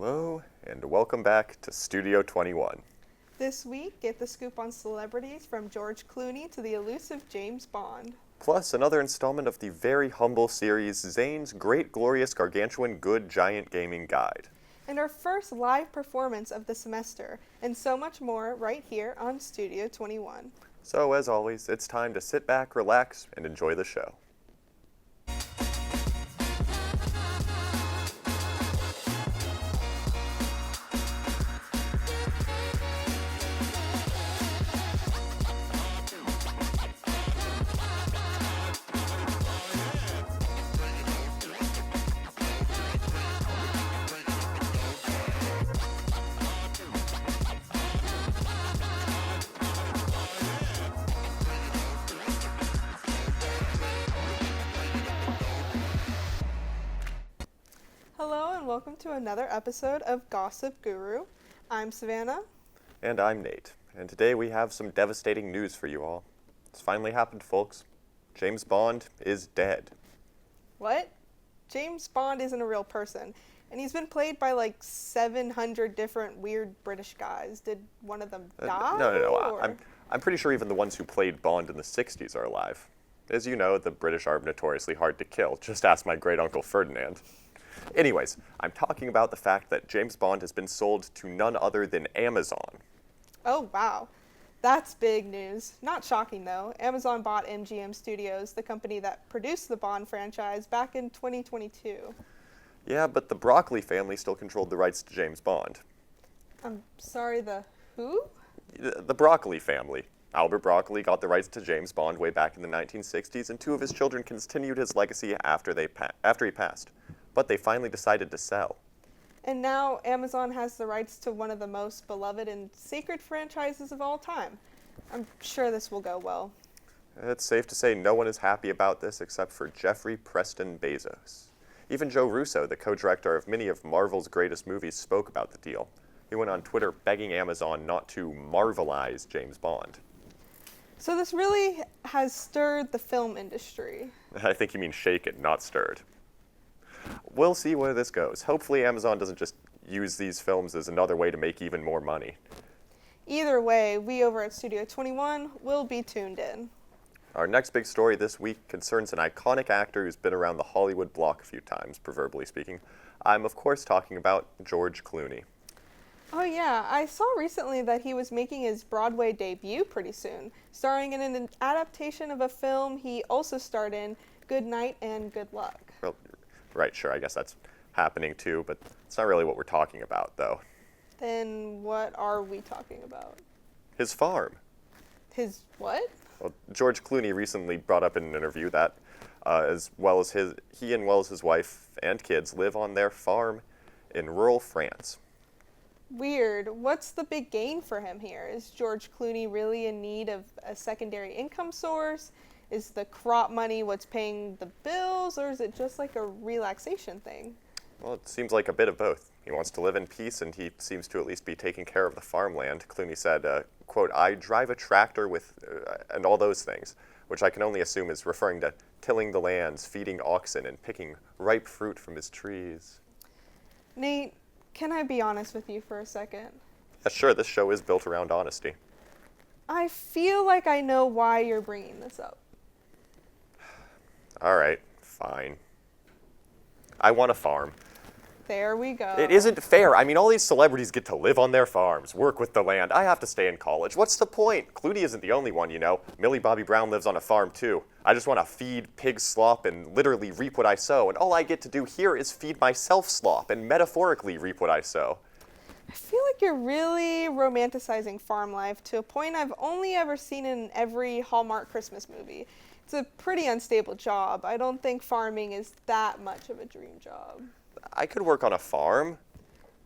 Hello, and welcome back to Studio 21. This week, get the scoop on celebrities from George Clooney to the elusive James Bond. Plus, another installment of the very humble series, Zane's Great Glorious Gargantuan Good Giant Gaming Guide. And our first live performance of the semester, and so much more right here on Studio 21. So, as always, it's time to sit back, relax, and enjoy the show. Hello and welcome to another episode of Gossip Guru. I'm Savannah. And I'm Nate, and today we have some devastating news for you all. It's finally happened, folks. James Bond is dead. What? James Bond isn't a real person, and he's been played by like 700 different weird British guys. Did one of them die? No. I'm pretty sure even the ones who played Bond in the 60s are alive. As you know, the British are notoriously hard to kill. Just ask my great-uncle Ferdinand. Anyways, I'm talking about the fact that James Bond has been sold to none other than Amazon. Oh, wow. That's big news. Not shocking, though. Amazon bought MGM Studios, the company that produced the Bond franchise, back in 2022. Yeah, but the Broccoli family still controlled the rights to James Bond. I'm sorry, the who? The Broccoli family. Albert Broccoli got the rights to James Bond way back in the 1960s, and two of his children continued his legacy after he passed. But they finally decided to sell. And now Amazon has the rights to one of the most beloved and sacred franchises of all time. I'm sure this will go well. It's safe to say no one is happy about this except for Jeffrey Preston Bezos. Even Joe Russo, the co-director of many of Marvel's greatest movies, spoke about the deal. He went on Twitter begging Amazon not to Marvelize James Bond. So this really has stirred the film industry. I think you mean shaken, not stirred. We'll see where this goes. Hopefully Amazon doesn't just use these films as another way to make even more money. Either way, we over at Studio 21 will be tuned in. Our next big story this week concerns an iconic actor who's been around the Hollywood block a few times, proverbially speaking. I'm, of course, talking about George Clooney. Oh yeah, I saw recently that he was making his Broadway debut pretty soon, starring in an adaptation of a film he also starred in, Good Night and Good Luck. Well, right, sure, I guess that's happening too, but it's not really what we're talking about, though. Then what are we talking about? His farm. His what? Well, George Clooney recently brought up in an interview that as well as his wife and kids live on their farm in rural France. Weird. What's the big gain for him here? Is George Clooney really in need of a secondary income source? Is the crop money what's paying the bills, or is it just like a relaxation thing? Well, it seems like a bit of both. He wants to live in peace, and he seems to at least be taking care of the farmland. Clooney said, quote, "I drive a tractor with, and all those things," which I can only assume is referring to tilling the lands, feeding oxen, and picking ripe fruit from his trees. Nate, can I be honest with you for a second? Yeah, sure, this show is built around honesty. I feel like I know why you're bringing this up. All right, fine. I want a farm. There we go. It isn't fair. I mean, all these celebrities get to live on their farms, work with the land. I have to stay in college. What's the point? Clooney isn't the only one, you know. Millie Bobby Brown lives on a farm, too. I just want to feed pig slop and literally reap what I sow. And all I get to do here is feed myself slop and metaphorically reap what I sow. I feel like you're really romanticizing farm life to a point I've only ever seen in every Hallmark Christmas movie. It's a pretty unstable job. I don't think farming is that much of a dream job. I could work on a farm.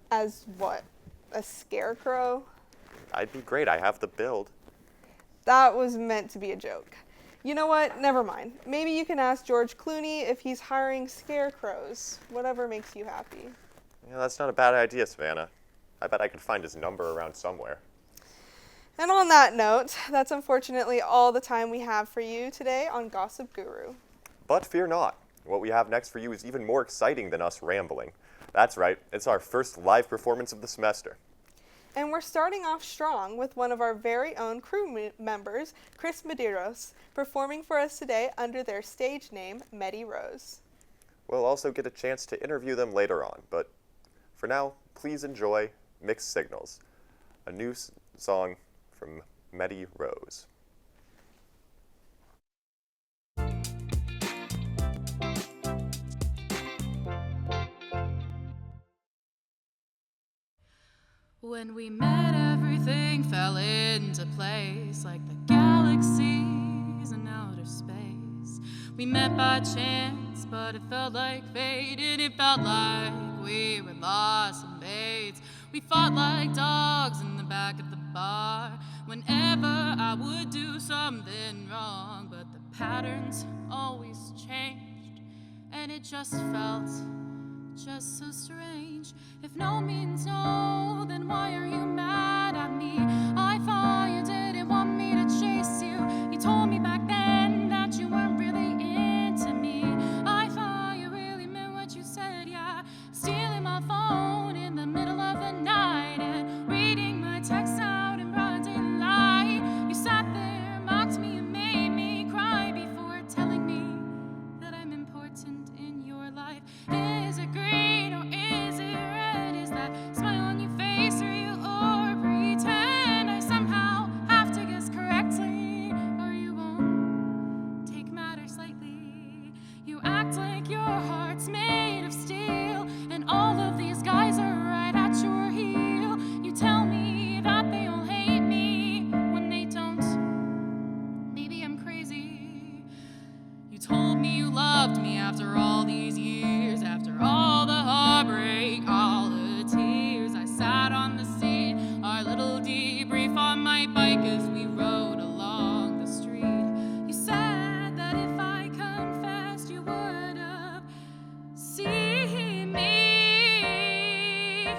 As what? A scarecrow? I'd be great. I have the build. That was meant to be a joke. You know what? Never mind. Maybe you can ask George Clooney if he's hiring scarecrows. Whatever makes you happy. Yeah, that's not a bad idea, Savannah. I bet I could find his number around somewhere. And on that note, that's unfortunately all the time we have for you today on Gossip Guru. But fear not. What we have next for you is even more exciting than us rambling. That's right, it's our first live performance of the semester. And we're starting off strong with one of our very own members, Medi Rose, performing for us today under their stage name, Medi Rose. We'll also get a chance to interview them later on, but for now, please enjoy Mixed Signals, a new song from Medi Rose. When we met, everything fell into place, like the galaxies in outer space. We met by chance, but it felt like fate, and it felt like we were lost in mates. We fought like dogs in the back of the bar whenever I would do something wrong, but the patterns always changed, and it just felt just so strange. If no means no, then why are you mad at me? I thought you didn't want me to chase you. You told me back then that you weren't really into me. I thought you really meant what you said, yeah. Stealing my phone in the middle of the night and reading my texts out in broad daylight. You sat there, mocked me, and made me cry before telling me that I'm important in your life. Is it green or is it red? Is that smile on your face real or pretend? I somehow have to guess correctly, or you won't take matters lightly. You act like your heart's made of steel, and all of these guys are right at your heel. You tell me that they all hate me when they don't. Maybe I'm crazy. You told me you loved me after all these years, after all the heartbreak, all the tears. I sat on the seat, our little debrief on my bike as we rode along the street. You said that if I confessed, you would have seen me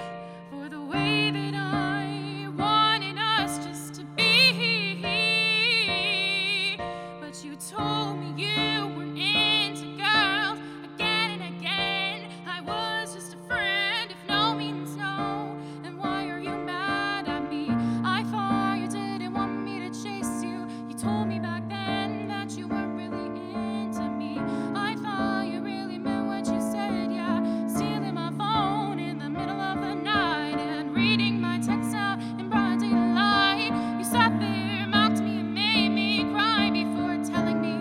for the way that I wanted us just to be. But you told me you weren't into girls again and again. I was just a friend. If no means no, then why are you mad at me? I thought you didn't want me to chase you. You told me back then that you weren't really into me. I thought you really meant what you said, yeah. Stealing my phone in the middle of the night and reading my texts out in broad daylight. You sat there, mocked me, and made me cry before telling me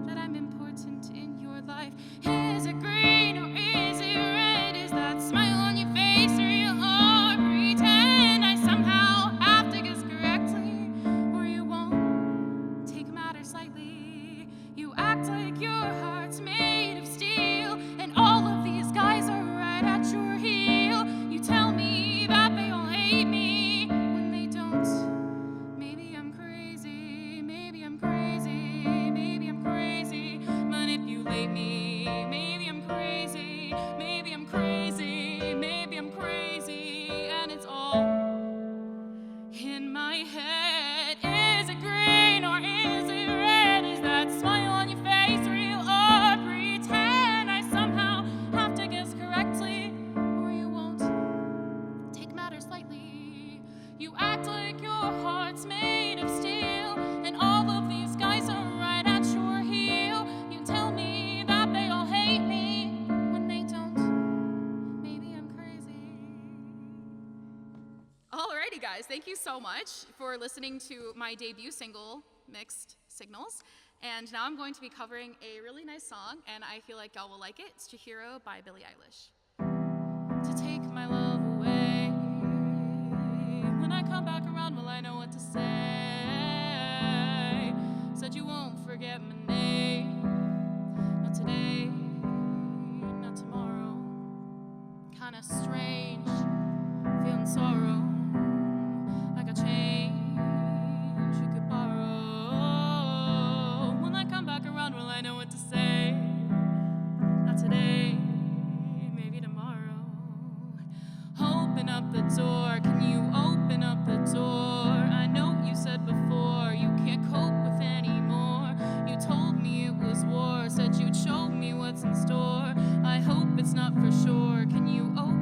that I'm important in your life. Is it green or is it red? Is that smile on your face real or pretend? I somehow have to guess correctly, or you won't take matters lightly. You act like your heart's made of steel, and all of these guys are right at your heel. You tell me that they all hate me when they don't. Maybe I'm crazy, maybe I'm crazy, maybe I'm crazy. Manipulate me, maybe I'm crazy, maybe I'm crazy, maybe I'm crazy, and it's all in my head. Is it green or is it red? Is that smile on your face real or pretend? I somehow have to guess correctly, or you won't take matters lightly. You act like your heart's made of steel, and all of these guys are right at your heel. You tell me that they all hate me when they don't. Maybe I'm crazy. Alrighty, guys, thank you so much for listening to my debut single, Mixed Signals. And now I'm going to be covering a really nice song, and I feel like y'all will like it. It's Chihiro by Billie Eilish. To take my love away, when I come back around, will I know what to say? Said you won't forget my name. Not today, not tomorrow. Kinda strange, feeling sorrow. Like a change you could borrow. When I come back around, will I know what to say? Not today, maybe tomorrow. Open up the door, can you open up the door? I know you said before you can't cope with anymore. You told me it was war, said you'd show me what's in store. I hope it's not for sure, can you open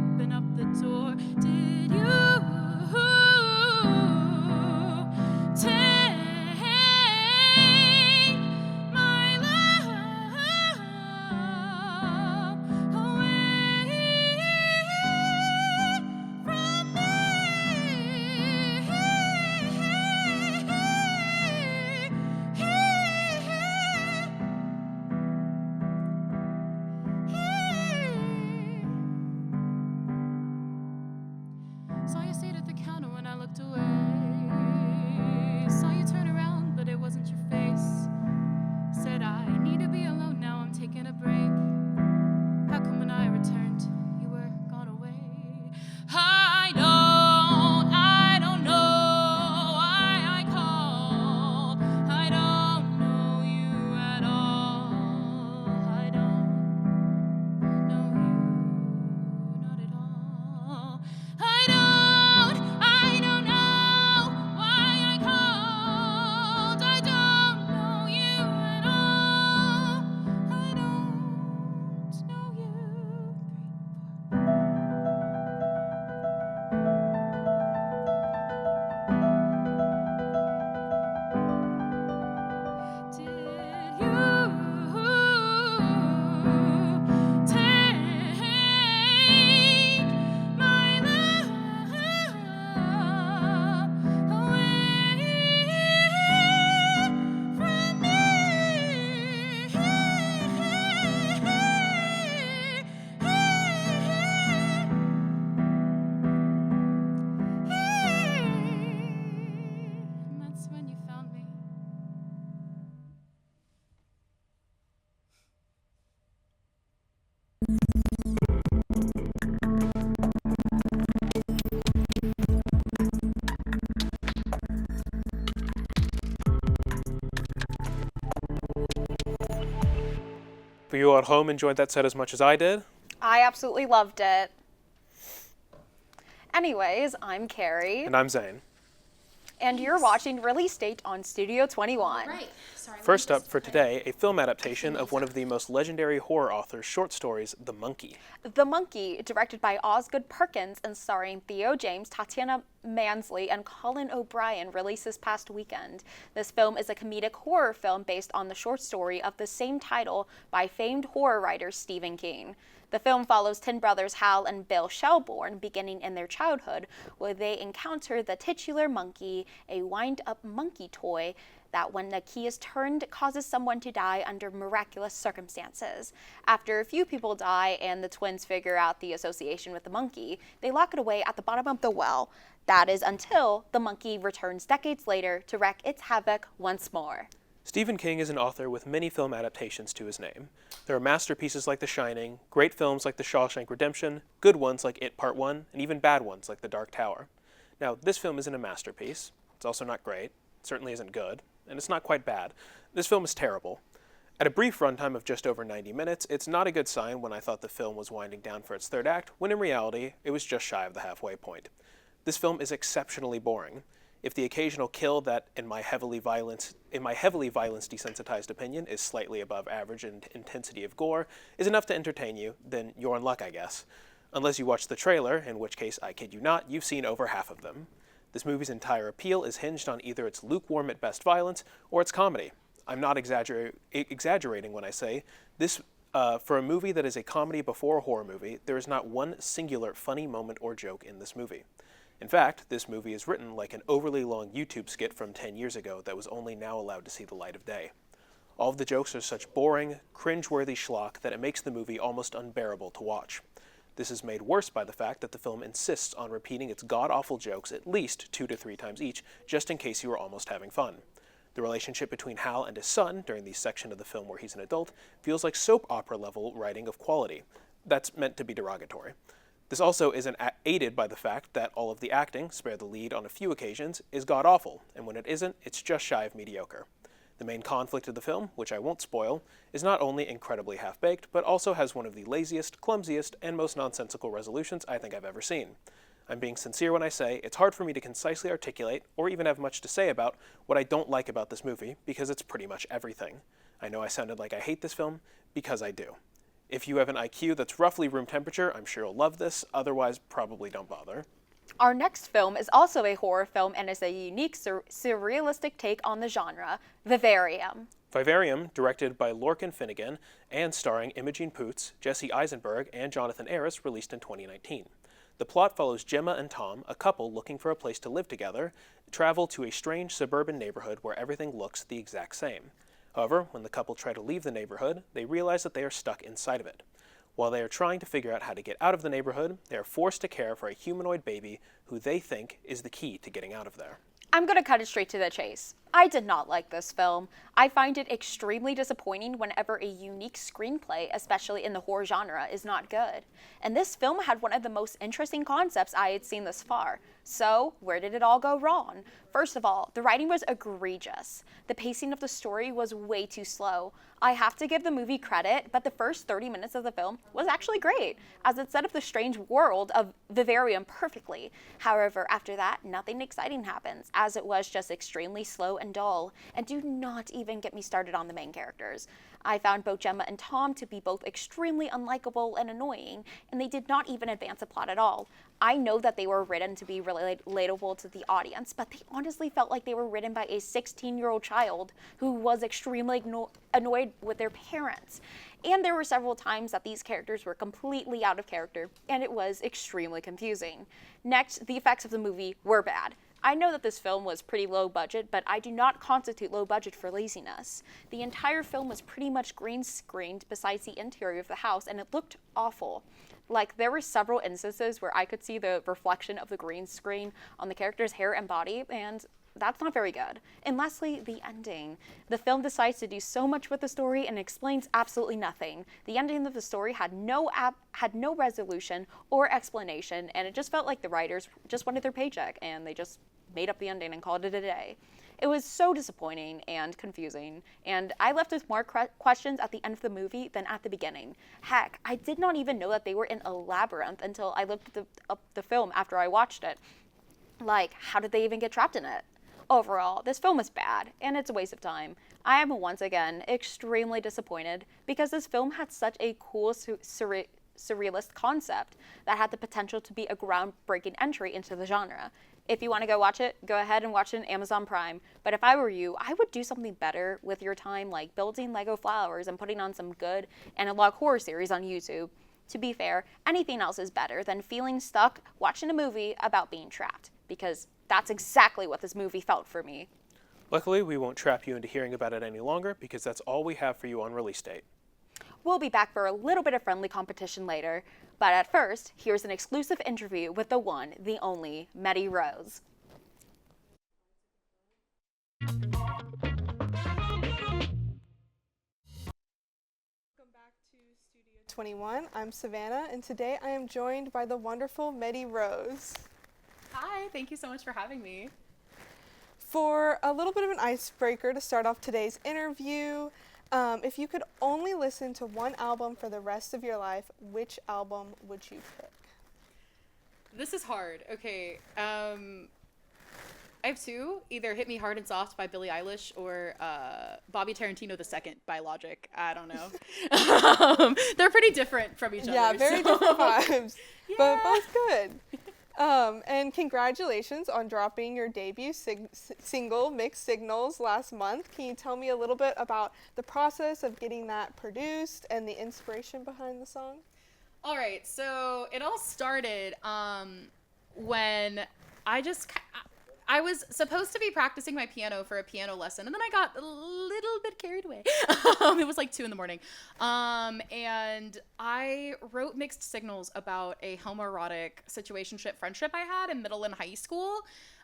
you all at home enjoyed that set as much as I did? I absolutely loved it. Anyways, I'm Carrie. And I'm Zane. And you're watching Release Date on Studio 21. Right. Sorry. First up for today, a film adaptation of one of the most legendary horror authors' short stories, The Monkey. The Monkey, directed by Osgood Perkins and starring Theo James, Tatiana Mansley, and Colin O'Brien, released this past weekend. This film is a comedic horror film based on the short story of the same title by famed horror writer Stephen King. The film follows twin brothers Hal and Bill Shelbourne beginning in their childhood, where they encounter the titular monkey, a wind-up monkey toy that when the key is turned causes someone to die under miraculous circumstances. After a few people die and the twins figure out the association with the monkey, they lock it away at the bottom of the well. That is until the monkey returns decades later to wreak its havoc once more. Stephen King is an author with many film adaptations to his name. There are masterpieces like The Shining, great films like The Shawshank Redemption, good ones like It Part 1, and even bad ones like The Dark Tower. Now, this film isn't a masterpiece. It's also not great. It certainly isn't good. And it's not quite bad. This film is terrible. At a brief runtime of just over 90 minutes, it's not a good sign when I thought the film was winding down for its third act, when in reality, it was just shy of the halfway point. This film is exceptionally boring. If the occasional kill that, in my heavily violence desensitized opinion, is slightly above average in intensity of gore, is enough to entertain you, then you're in luck, I guess. Unless you watch the trailer, in which case, I kid you not, you've seen over half of them. This movie's entire appeal is hinged on either its lukewarm at best violence or its comedy. I'm not exaggerating when I say this. For a movie that is a comedy before a horror movie, there is not one singular funny moment or joke in this movie. In fact, this movie is written like an overly long YouTube skit from 10 years ago that was only now allowed to see the light of day. All of the jokes are such boring, cringe-worthy schlock that it makes the movie almost unbearable to watch. This is made worse by the fact that the film insists on repeating its god-awful jokes at least 2 to 3 times each, just in case you are almost having fun. The relationship between Hal and his son, during the section of the film where he's an adult, feels like soap opera-level writing of quality. That's meant to be derogatory. This also isn't aided by the fact that all of the acting, spare the lead on a few occasions, is god-awful, and when it isn't, it's just shy of mediocre. The main conflict of the film, which I won't spoil, is not only incredibly half-baked, but also has one of the laziest, clumsiest, and most nonsensical resolutions I think I've ever seen. I'm being sincere when I say it's hard for me to concisely articulate, or even have much to say about, what I don't like about this movie, because it's pretty much everything. I know I sounded like I hate this film, because I do. If you have an IQ that's roughly room temperature, I'm sure you'll love this, otherwise probably don't bother. Our next film is also a horror film and is a unique surrealistic take on the genre, Vivarium. Vivarium, directed by Lorcan Finnegan and starring Imogen Poots, Jesse Eisenberg, and Jonathan Aris, released in 2019. The plot follows Gemma and Tom, a couple looking for a place to live together, travel to a strange suburban neighborhood where everything looks the exact same. However, when the couple try to leave the neighborhood, they realize that they are stuck inside of it. While they are trying to figure out how to get out of the neighborhood, they are forced to care for a humanoid baby who they think is the key to getting out of there. I'm going to cut it straight to the chase. I did not like this film. I find it extremely disappointing whenever a unique screenplay, especially in the horror genre, is not good. And this film had one of the most interesting concepts I had seen thus far. So, where did it all go wrong? First of all, the writing was egregious. The pacing of the story was way too slow. I have to give the movie credit, but the first 30 minutes of the film was actually great, as it set up the strange world of Vivarium perfectly. However, after that, nothing exciting happens, as it was just extremely slow and dull. And do not even get me started on the main characters. I found both Gemma and Tom to be both extremely unlikable and annoying, and they did not even advance the plot at all. I know that they were written to be relatable to the audience, but they honestly felt like they were written by a 16-year-old child who was extremely annoyed with their parents. And there were several times that these characters were completely out of character, and it was extremely confusing. Next, the effects of the movie were bad. I know that this film was pretty low budget, but I do not constitute low budget for laziness. The entire film was pretty much green screened besides the interior of the house, and it looked awful. Like, there were several instances where I could see the reflection of the green screen on the character's hair and body, and that's not very good. And lastly, the ending. The film decides to do so much with the story and explains absolutely nothing. The ending of the story had no resolution or explanation, and it just felt like the writers just wanted their paycheck, and they just made up the ending and called it a day. It was so disappointing and confusing, and I left with more questions at the end of the movie than at the beginning. Heck, I did not even know that they were in a labyrinth until I looked at the film after I watched it. Like, how did they even get trapped in it? Overall, this film is bad, and it's a waste of time. I am once again extremely disappointed because this film had such a cool surrealist concept that had the potential to be a groundbreaking entry into the genre. If you want to go watch it, go ahead and watch it on Amazon Prime. But if I were you, I would do something better with your time, like building Lego flowers and putting on some good analog horror series on YouTube. To be fair, anything else is better than feeling stuck watching a movie about being trapped, because that's exactly what this movie felt for me. Luckily, we won't trap you into hearing about it any longer because that's all we have for you on release date. We'll be back for a little bit of friendly competition later, but at first, here's an exclusive interview with the one, the only, Medi Rose. Welcome back to Studio 21. I'm Savannah, and today I am joined by the wonderful Medi Rose. Hi, thank you so much for having me. For a little bit of an icebreaker to start off today's interview, if you could only listen to one album for the rest of your life, which album would you pick? This is hard. Okay, I have two. Either Hit Me Hard and Soft by Billie Eilish or Bobby Tarantino II by Logic. I don't know. They're pretty different from each other. Yeah, very so- different vibes, but Yeah. both good. And congratulations on dropping your debut single, Mixed Signals, last month. Can you tell me a little bit about the process of getting that produced and the inspiration behind the song? All right, so it all started when I was supposed to be practicing my piano for a piano lesson, and then I got a little bit carried away. It was like 2 a.m. And I wrote Mixed Signals about a homoerotic situationship friendship I had in middle and high school.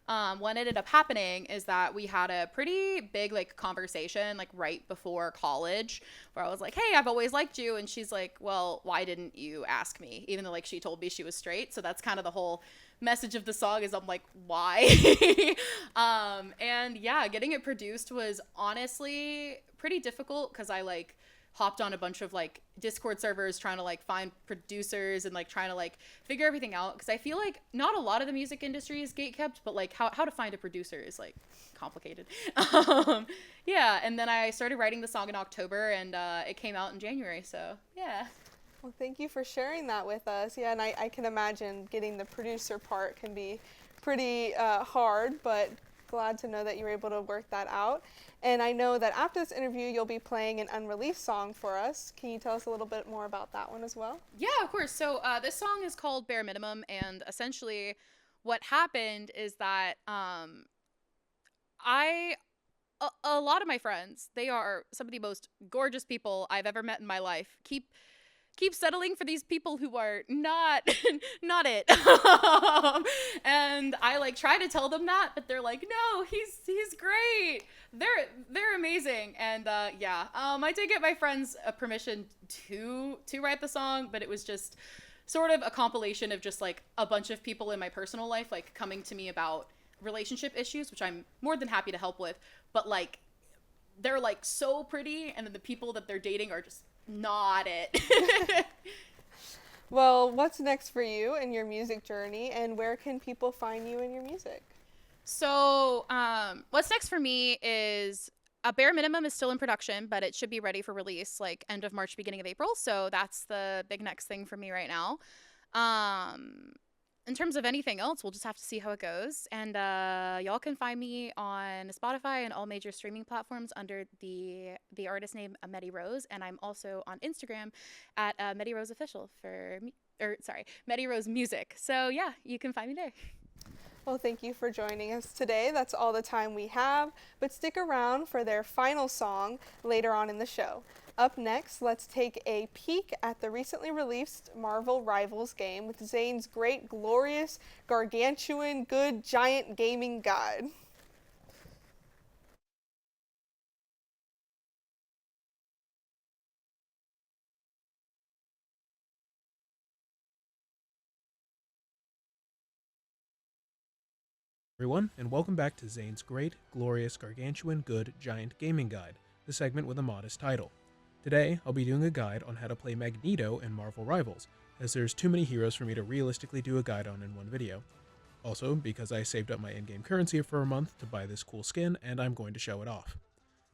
What ended up happening is that we had a pretty big conversation right before college where I was like, hey, I've always liked you. And she's like, well, why didn't you ask me? Even though she told me she was straight. So that's kind of the whole message of the song is I'm like, why? And yeah, getting it produced was honestly pretty difficult because I hopped on a bunch of Discord servers trying to find producers and trying to figure everything out, because I feel like not a lot of the music industry is gatekept, but how to find a producer is complicated. Yeah, and then I started writing the song in October, and it came out in January, so yeah. Well, thank you for sharing that with us. Yeah, and I can imagine getting the producer part can be pretty hard, but glad to know that you were able to work that out. And I know that after this interview, you'll be playing an unreleased song for us. Can you tell us a little bit more about that one as well? Yeah, of course. So this song is called Bare Minimum, and essentially what happened is that a lot of my friends, they are some of the most gorgeous people I've ever met in my life, keep settling for these people who are not not it. And I try to tell them that, but they're like, no, he's great, they're amazing. And yeah, I did get my friends permission to write the song, but it was just sort of a compilation of just a bunch of people in my personal life coming to me about relationship issues, which I'm more than happy to help with, but they're so pretty, and then the people that they're dating are just not it. Well, what's next for you in your music journey, and where can people find you in your music? So what's next for me is a Bare Minimum is still in production, but it should be ready for release end of March, beginning of April. So that's the big next thing for me right now. In terms of anything else, we'll just have to see how it goes. And y'all can find me on Spotify and all major streaming platforms under the artist name Medi Rose. And I'm also on Instagram at Medi Rose Official Medi Rose Music. So yeah, you can find me there. Well, thank you for joining us today. That's all the time we have, but stick around for their final song later on in the show. Up next, let's take a peek at the recently released Marvel Rivals game with Zane's great, glorious, gargantuan, good, giant gaming guide. Everyone, and welcome back to Zane's Great, Glorious, Gargantuan, Good, Giant Gaming Guide, the segment with a modest title. Today, I'll be doing a guide on how to play Magneto in Marvel Rivals, as there's too many heroes for me to realistically do a guide on in one video. Also, because I saved up my in-game currency for a month to buy this cool skin, and I'm going to show it off.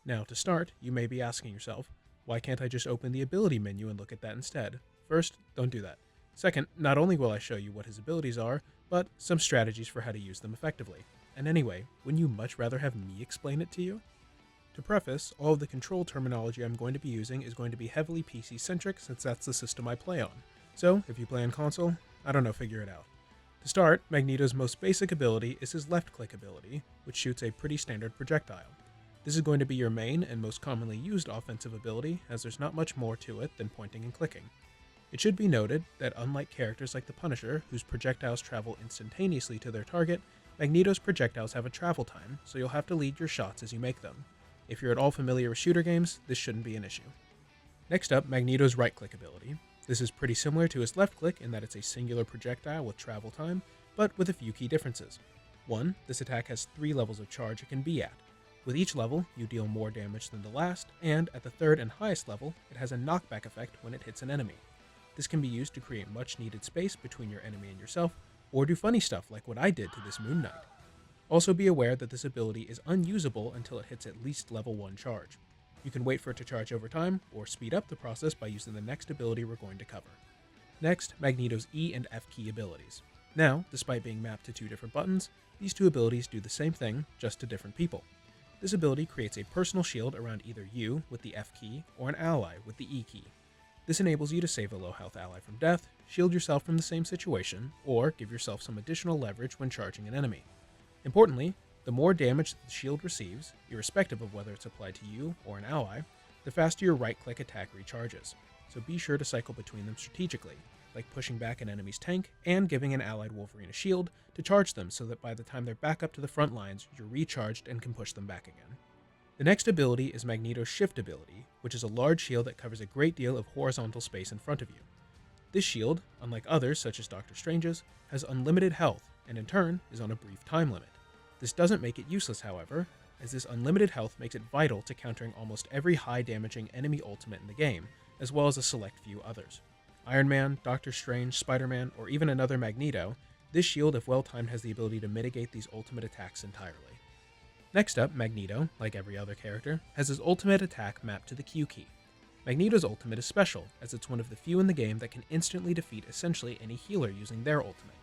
Now, to start, you may be asking yourself, why can't I just open the ability menu and look at that instead? First, don't do that. Second, not only will I show you what his abilities are, but some strategies for how to use them effectively. And anyway, wouldn't you much rather have me explain it to you? To preface, all of the control terminology I'm going to be using is going to be heavily PC-centric since that's the system I play on. So, if you play on console, I don't know, figure it out. To start, Magneto's most basic ability is his left-click ability, which shoots a pretty standard projectile. This is going to be your main and most commonly used offensive ability, as there's not much more to it than pointing and clicking. It should be noted that unlike characters like the Punisher, whose projectiles travel instantaneously to their target, Magneto's projectiles have a travel time, so you'll have to lead your shots as you make them. If you're at all familiar with shooter games, this shouldn't be an issue. Next up, Magneto's right-click ability. This is pretty similar to his left-click in that it's a singular projectile with travel time, but with a few key differences. 1. This attack has 3 levels of charge it can be at. With each level, you deal more damage than the last, and at the third and highest level, it has a knockback effect when it hits an enemy. This can be used to create much needed space between your enemy and yourself, or do funny stuff like what I did to this Moon Knight. Also be aware that this ability is unusable until it hits at least level 1 charge. You can wait for it to charge over time, or speed up the process by using the next ability we're going to cover. Next, Magneto's E and F key abilities. Now, despite being mapped to 2 different buttons, these 2 abilities do the same thing, just to different people. This ability creates a personal shield around either you with the F key, or an ally with the E key. This enables you to save a low-health ally from death, shield yourself from the same situation, or give yourself some additional leverage when charging an enemy. Importantly, the more damage that the shield receives, irrespective of whether it's applied to you or an ally, the faster your right-click attack recharges, so be sure to cycle between them strategically, like pushing back an enemy's tank and giving an allied Wolverine a shield to charge them so that by the time they're back up to the front lines, you're recharged and can push them back again. The next ability is Magneto's Shift ability, which is a large shield that covers a great deal of horizontal space in front of you. This shield, unlike others such as Doctor Strange's, has unlimited health, and in turn is on a brief time limit. This doesn't make it useless, however, as this unlimited health makes it vital to countering almost every high-damaging enemy ultimate in the game, as well as a select few others. Iron Man, Doctor Strange, Spider-Man, or even another Magneto, this shield, if well-timed, has the ability to mitigate these ultimate attacks entirely. Next up, Magneto, like every other character, has his ultimate attack mapped to the Q key. Magneto's ultimate is special, as it's one of the few in the game that can instantly defeat essentially any healer using their ultimate.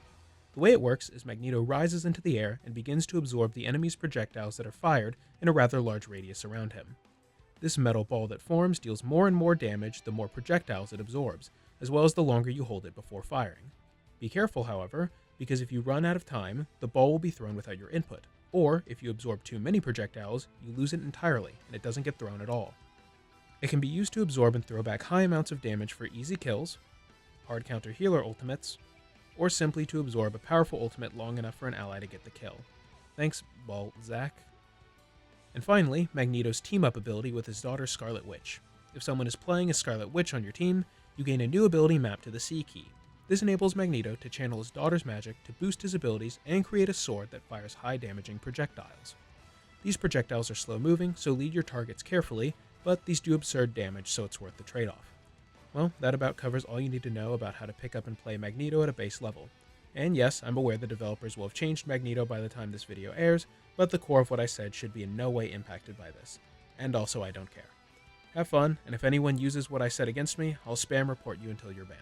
The way it works is Magneto rises into the air and begins to absorb the enemy's projectiles that are fired in a rather large radius around him. This metal ball that forms deals more and more damage the more projectiles it absorbs, as well as the longer you hold it before firing. Be careful, however, because if you run out of time, the ball will be thrown without your input, or if you absorb too many projectiles, you lose it entirely and it doesn't get thrown at all. It can be used to absorb and throw back high amounts of damage for easy kills, hard counter healer ultimates, or simply to absorb a powerful ultimate long enough for an ally to get the kill. Thanks, Balzac. And finally, Magneto's team-up ability with his daughter Scarlet Witch. If someone is playing as Scarlet Witch on your team, you gain a new ability mapped to the C key. This enables Magneto to channel his daughter's magic to boost his abilities and create a sword that fires high-damaging projectiles. These projectiles are slow-moving, so lead your targets carefully, but these do absurd damage, so it's worth the trade-off. Well, that about covers all you need to know about how to pick up and play Magneto at a base level. And yes, I'm aware the developers will have changed Magneto by the time this video airs, but the core of what I said should be in no way impacted by this. And also, I don't care. Have fun, and if anyone uses what I said against me, I'll spam report you until you're banned.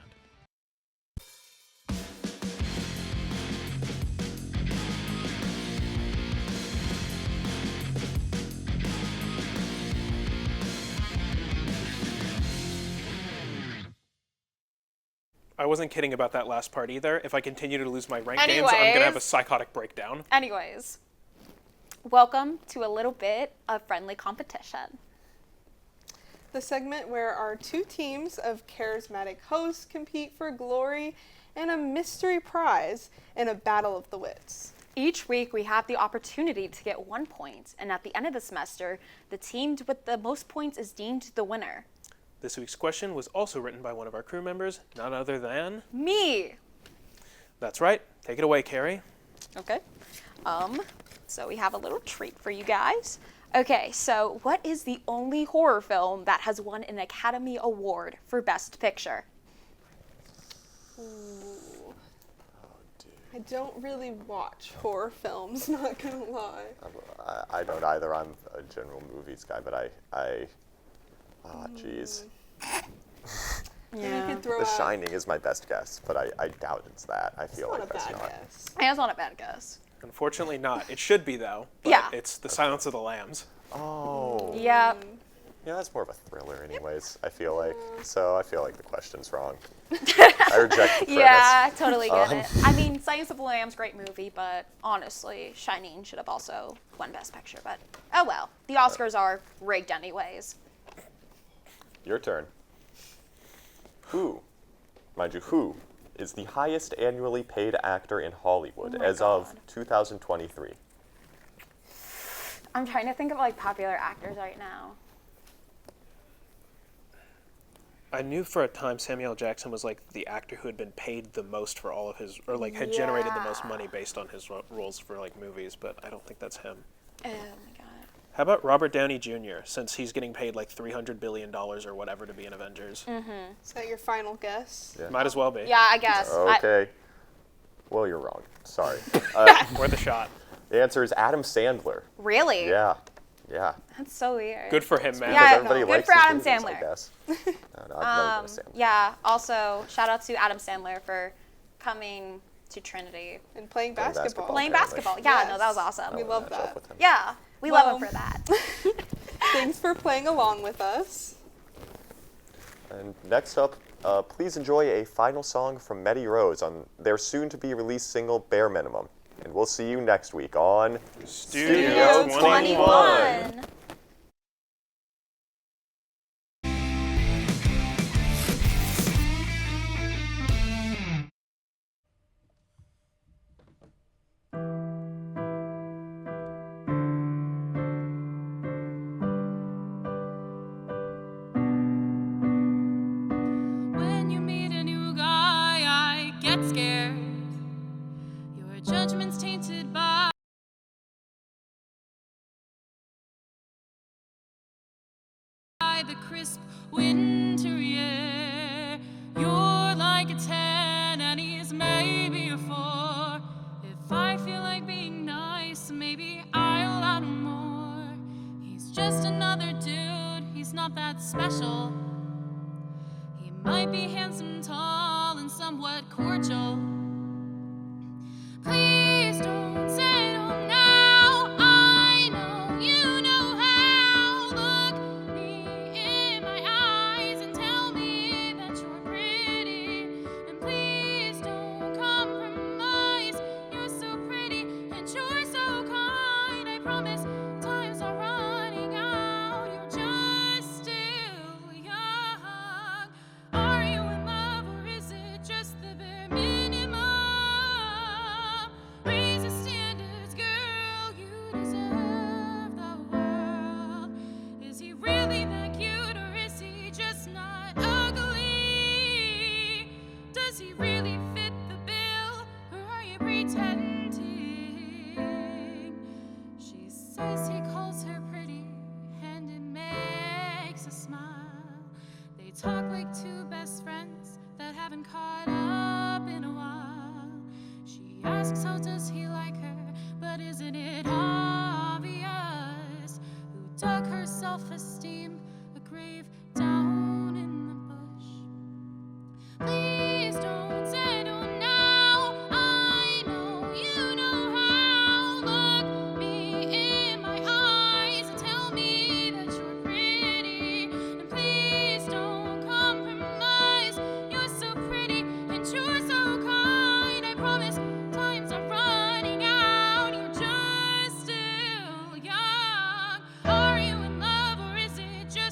I wasn't kidding about that last part either. If I continue to lose my rank games, I'm going to have a psychotic breakdown. Anyways, welcome to a little bit of friendly competition. The segment where our 2 teams of charismatic hosts compete for glory and a mystery prize in a battle of the wits. Each week, we have the opportunity to get 1 point, and at the end of the semester, the team with the most points is deemed the winner. This week's question was also written by one of our crew members, none other than... Me! That's right. Take it away, Carrie. Okay. So we have a little treat for you guys. Okay, so what is the only horror film that has won an Academy Award for Best Picture? Ooh. I don't really watch horror films, not gonna lie. I don't either. I'm a general movies guy, but jeez. You could throw The out. Shining is my best guess, but I doubt it's that. I feel Not like a that's bad not. guess. That's not a bad guess. Unfortunately not. It should be, though. But Yeah. It's The Silence of the Lambs. Oh. Yeah. Yeah, that's more of a thriller anyways, I feel like. So I feel like the question's wrong. I reject the premise. Yeah, I totally get it. I mean, Silence of the Lambs, great movie, but honestly, Shining should have also won Best Picture. But oh well, the Oscars are rigged anyways. Your turn. Who is the highest annually paid actor in Hollywood Oh my as of God. 2023? I'm trying to think of like popular actors right now. I knew for a time Samuel L. Jackson was like the actor who had been paid the most for all of his, or like had generated the most money based on his roles for like movies, but I don't think that's him. Oh my god. How about Robert Downey Jr., since he's getting paid like $300 billion or whatever to be in Avengers? Is that your final guess? Yeah. Might as well be. Yeah, I guess. Okay. Well, you're wrong. Sorry. Worth a shot. The answer is Adam Sandler. Really? Yeah. Yeah. That's so weird. Good for him, man. Yeah, Everybody good likes for his Adam movies, I Sandler. guess. No, I've never been a Sandler. Yeah, also, shout out to Adam Sandler for coming to Trinity. And playing Playing basketball. basketball. Playing apparently. basketball. Yeah, no, Yes. that was awesome. We I'll love match up that. with him. Yeah, we love him Well- for that. Thanks for playing along with us. And next up, please enjoy a final song from Medi Rose on their soon-to-be-released single, Bare Minimum. And we'll see you next week on Studio 21. When you meet a new guy, I get scared. Your judgment's tainted by the crisp winter air. You're like a 10 and he's maybe a 4. If I feel like being nice, maybe I'll add more. He's just another dude, he's not that special. He might be handsome, tall, and somewhat cordial. Please don't settle now. I know you know how. Look me in my eyes and tell me that you're pretty. And please don't compromise. You're so pretty and you're so kind. I promise times are running out. You're just still young. Are you in love or is it just the bare minimum? Raise the standards, girl, you deserve the world. Is he really that cute or is he just not ugly? Does he really fit the bill or are you pretending? She says he calls her pretty and it makes her smile. They talk like two best friends that haven't caught up in a while. She asks how does he like her, but isn't it obvious? Who dug her self-esteem a grave down in the bush? Please don't settle now. I know you know how. Look me in my eyes and tell me that you're pretty. And please don't compromise. You're so pretty and you're so kind. I promise times are running out. You're just still young. Are you in love or is it just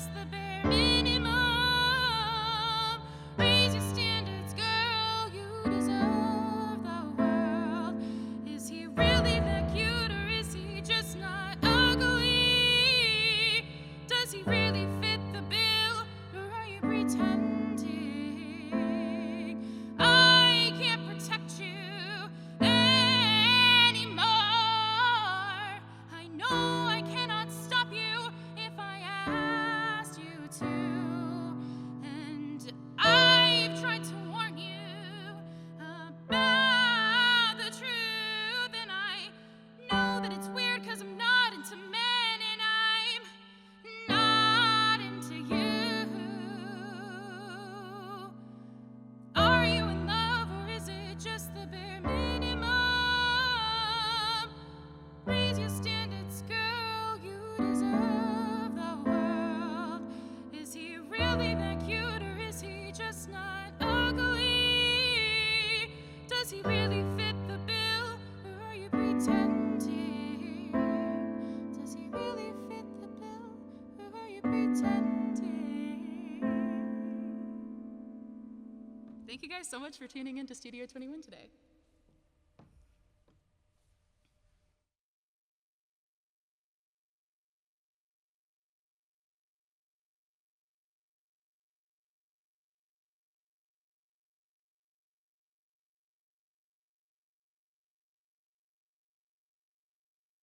you guys so much for tuning in to Studio 21 today.